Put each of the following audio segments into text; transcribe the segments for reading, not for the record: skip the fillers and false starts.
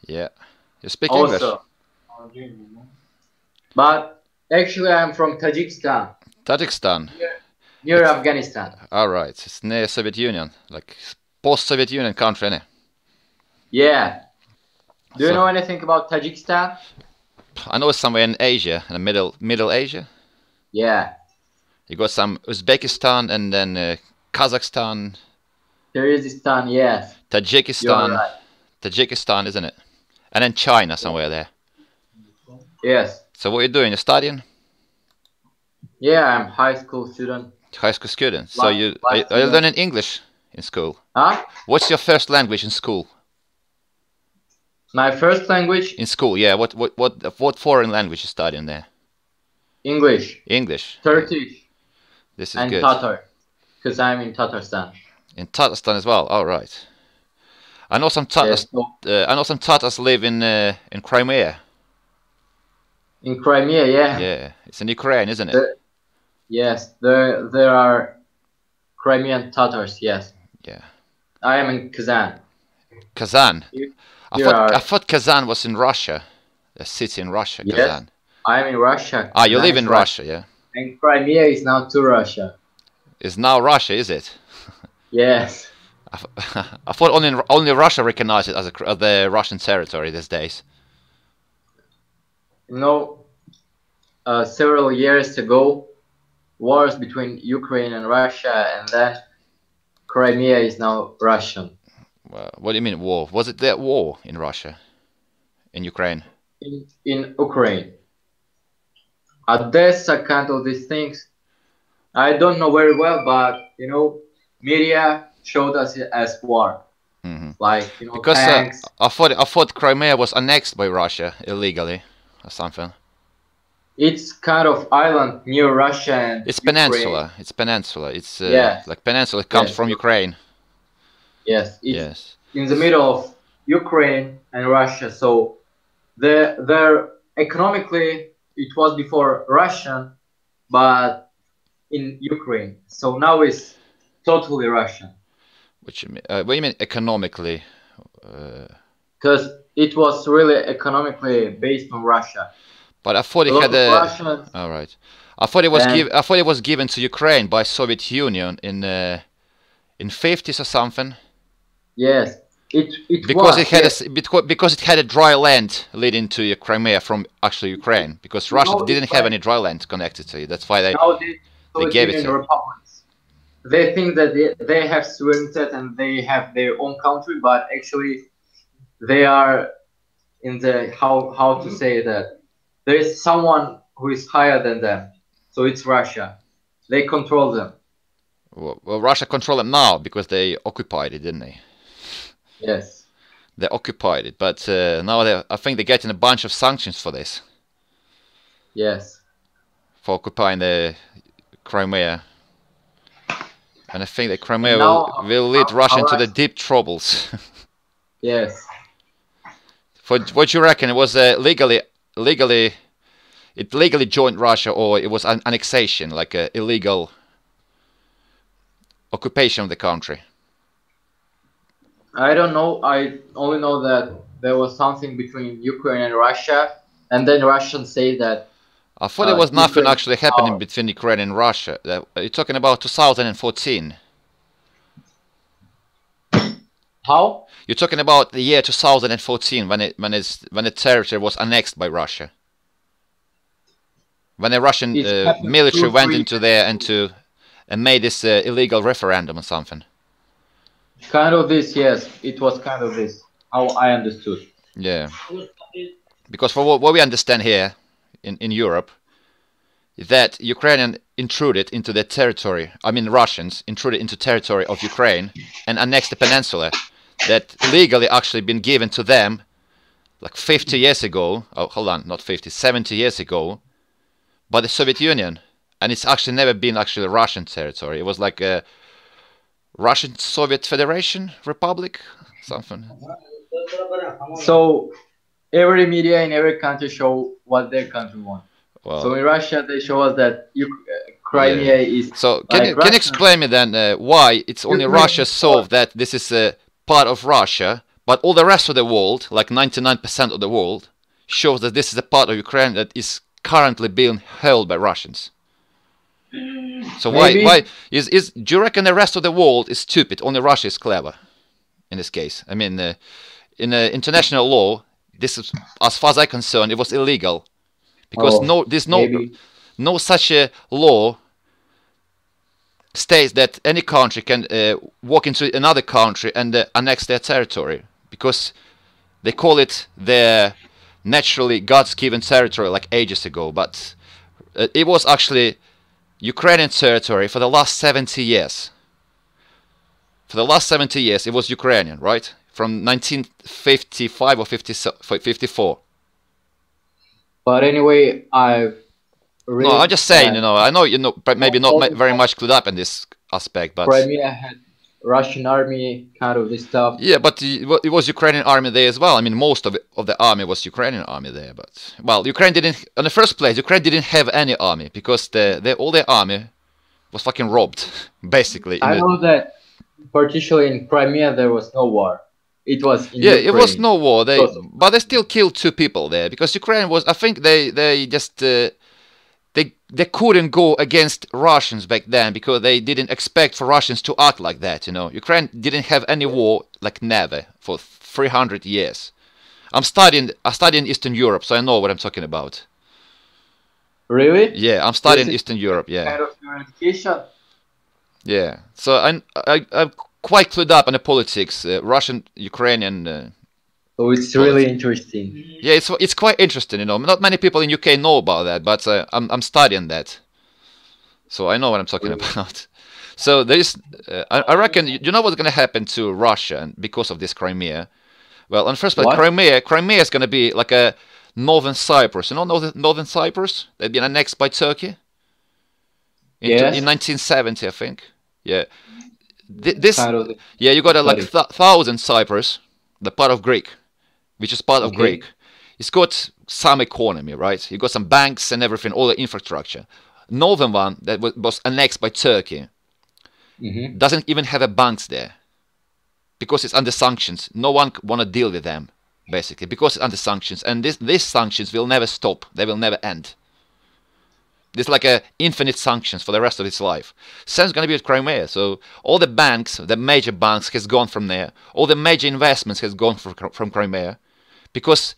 Yeah. You speak English? Also. But actually I'm from Tajikistan. Tajikistan? Near Afghanistan. Alright, it's near Soviet Union, like post-Soviet Union country, innit? Yeah. Do you know anything about Tajikistan? I know it's somewhere in Asia, in the Middle Asia. Yeah. You got some Uzbekistan and then Kazakhstan. Kyrgyzstan, yes. Tajikistan. You're right. Tajikistan, isn't it? And then China somewhere there. Yes. So what are you doing? You're studying? Yeah, I'm high school student. High school student. So are you learning English in school? Huh? What's your first language in school? My first language? In school, yeah. What foreign language you studying there? English. English. Turkish. This is and good. Tatar. Because I'm in Tatarstan. In Tatarstan as well. All right. I know some Tatars. Yes. I know some Tatars live in Crimea. In Crimea, yeah. Yeah, it's in Ukraine, isn't it? Yes, there are Crimean Tatars. Yes. Yeah. I am in Kazan. Kazan. I thought Kazan was in Russia. A city in Russia. Yes, Kazan. I am in Russia. Ah, you live in Russia, yeah. And Crimea is now to Russia. It's now Russia, is it? Yes. I thought only Russia recognized it as the Russian territory these days. You know, several years ago, wars between Ukraine and Russia, and then Crimea is now Russian. What do you mean war? Was it that war in Russia? In Ukraine? In Ukraine. Odessa, kind of these things. I don't know very well, but you know, media showed us it as war. Mm-hmm. Like, you know, because tanks. I thought Crimea was annexed by Russia illegally or something. It's kind of island near Russia and it's Ukraine. peninsula. It's peninsula. It's yes. Like peninsula. It comes from Ukraine. Yes. It's yes. in the middle of Ukraine and Russia. So they're economically it was before Russian, but in Ukraine. So now it's totally Russian. What do you mean economically? Because it was really economically based on Russia. But I thought it had a. All right. I thought it was I thought it was given to Ukraine by Soviet Union in 50s or something. Yes, because it had because it had a dry land leading to Crimea from actually Ukraine, because Russia didn't have any dry land connected to it. That's why they gave it to republics. They think that they have sovereignty and they have their own country, but actually they are in the how to say that there is someone who is higher than them. So it's Russia. They control them. Well, Russia control them now because they occupied it, didn't they? Yes. They occupied it, but now I think they're getting a bunch of sanctions for this. Yes. For occupying the Crimea. And I think that Crimea will lead Russia into the deep troubles. Yes. For what you reckon, it was legally joined Russia, or it was an annexation, like a illegal occupation of the country? I don't know. I only know that there was something between Ukraine and Russia, and then Russians say that. I thought there was nothing actually happening between Ukraine and Russia. You're talking about 2014. How? You're talking about the year 2014 when the territory was annexed by Russia. When the Russian military went into there and made this illegal referendum or something. Kind of this, yes. It was kind of this. How I understood. Yeah. Because for what we understand here in Europe, is that Ukrainians intruded into their territory. I mean, Russians intruded into territory of Ukraine and annexed the peninsula that legally actually been given to them like 50 years ago. Oh, hold on, not 50, 70 years ago by the Soviet Union. And it's actually never been actually Russian territory. It was like a Russian Soviet Federation Republic, something. So every media in every country show what their country wants. Well, so in Russia they show us that Crimea is. So can you explain me then why it's only Russia solved that this is a part of Russia, But all the rest of the world, like 99% of the world, shows that this is a part of Ukraine that is currently being held by Russians. So why do you reckon the rest of the world is stupid? Only Russia is clever in this case. I mean, in international law, this is, as far as I'm concerned, it was illegal because there's no such a law states that any country can walk into another country and annex their territory, because they call it their naturally God's given territory like ages ago, but it was actually Ukrainian territory for the last 70 years. For the last 70 years it was Ukrainian, right? From 1955 or 54. But anyway, no, I'm just saying, you know, I know, you know, but maybe not very much clued up in this aspect, but Crimea had Russian army, kind of this stuff. Yeah, but it was Ukrainian army there as well. I mean, most of the army was Ukrainian army there, but well, Ukraine didn't. In the first place, Ukraine didn't have any army because all their army was fucking robbed, basically. I know that, particularly in Crimea, there was no war. It was in Ukraine. It was no war. But they still killed 2 people there because Ukraine was. I think they just. They couldn't go against Russians back then because they didn't expect for Russians to act like that, you know. Ukraine didn't have any war like never for 300 years. I studied in Eastern Europe, so I know what I'm talking about. Really? Yeah, I'm studying Eastern Europe, yeah. Kind of your education? Yeah, so I'm quite clued up on the politics, Russian, Ukrainian... Oh, it's really interesting. Yeah, it's quite interesting, you know. Not many people in UK know about that, but I'm studying that, so I know what I'm talking about. So there is, I reckon, you know what's going to happen to Russia because of this Crimea? Well, in first place, Crimea is going to be like a Northern Cyprus. You know, Northern Cyprus? They've been annexed by Turkey in 1970, I think. Yeah, you got like 1,000 Cyprus, the part of Greek. Which is part of Greek. It's got some economy, right? You got some banks and everything, all the infrastructure. Northern one that was annexed by Turkey doesn't even have a banks there because it's under sanctions. No one want to deal with them, basically, because it's under sanctions. And these sanctions will never stop. They will never end. There's like a infinite sanctions for the rest of its life. Same is going to be with Crimea. So all the banks, the major banks, has gone from there. All the major investments has gone from Crimea. Because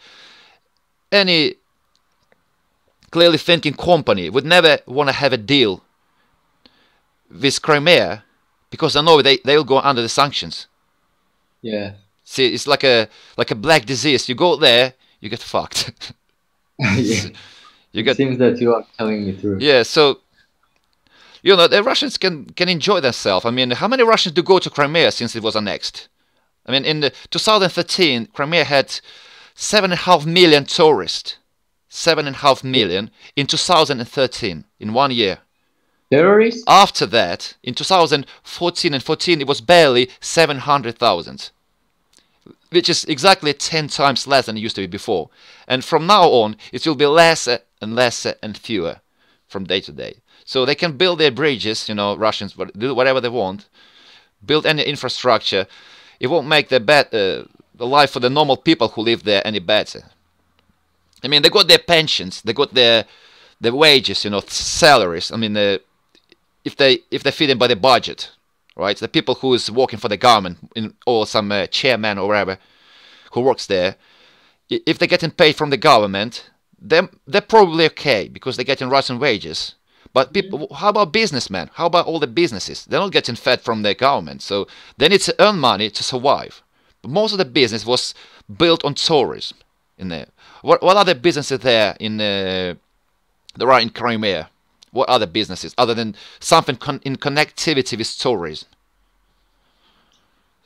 any clearly thinking company would never want to have a deal with Crimea because they know they'll go under the sanctions. Yeah. See, it's like a black disease. You go there, you get fucked. Yeah. It seems that you are telling me the truth. Yeah, so you know the Russians can enjoy themselves. I mean, how many Russians do go to Crimea since it was annexed? I mean, in 2013, Crimea had 7.5 million tourists. 7.5 million in 2013, in 1 year. Terrorists? After that, in 2014 and 14, it was barely 700,000. Which is exactly 10 times less than it used to be before. And from now on, it will be lesser and lesser and fewer from day to day. So they can build their bridges, you know, Russians do whatever they want, build any infrastructure. It won't make the life for the normal people who live there any better. I mean, they got their pensions, they got their wages, you know, salaries. I mean, if they feed them by the budget, right? The people who is working for the government, or some chairman or whatever, who works there, if they're getting paid from the government, they're probably okay because they're getting Russian wages. But people, how about businessmen? How about all the businesses? They're not getting fed from the government, so they need to earn money to survive. But most of the business was built on tourism in there. What other businesses there in Crimea? What other businesses other than something in connectivity with tourism?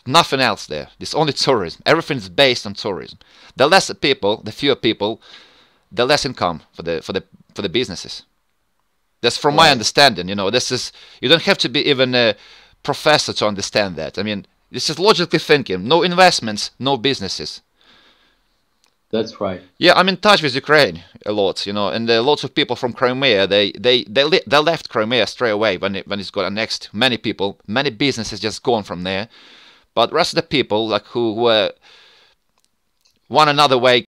Nothing else there. It's only tourism. Everything is based on tourism. The less people, the fewer people, the less income for the businesses. That's from my understanding. You know, this is, you don't have to be even a professor to understand that. I mean, this is logically thinking. No investments, no businesses. That's right. Yeah, I'm in touch with Ukraine a lot, you know, and lots of people from Crimea. They left Crimea straight away when it's got annexed. Many people, many businesses just gone from there. But the rest of the people, like who were one another way